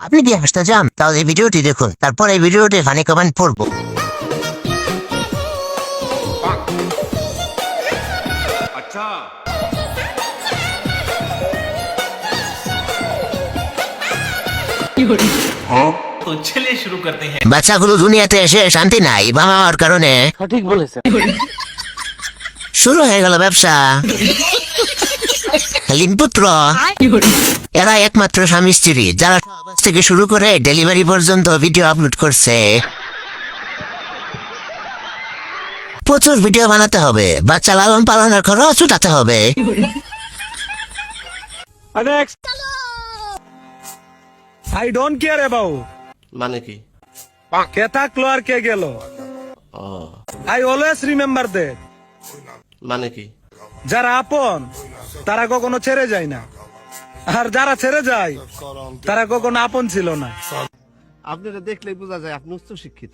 আপনি কি হাসতে চান তাহলে এই ভিডিওটি দেখুন, তারপর এই ভিডিওটি ফানি কমেন্ট পড়বো। अच्छा तो चलिए शुरू करते हैं। বাচ্চাগুলো দুনিয়াতে এসে শান্তি নাই বাবা মার কারণে। সঠিক বলেছে। শুরু হয়ে গেল ব্যবসা। লিনপুত্র এরা একমাত্র স্বামী স্ত্রী যারা সহবাস থেকে শুরু করে ডেলিভারি পর্যন্ত ভিডিও আপলোড করছে। প্রচুর ভিডিও বানাতে হবে, বাচ্চা লালন পালনের খরচ উঠাতে হবে। Next. I don't care about মানে কি? কে থাকলো আর কে গেল। ও I always remember that. মানে কি? যারা আপন তারা কখনো ছেড়ে যায় না, আর যারা ছেড়ে যায় তারা কখনো আপন ছিল না। আপনারা দেখলেই বোঝা যায় আপনি উচ্চ শিক্ষিত।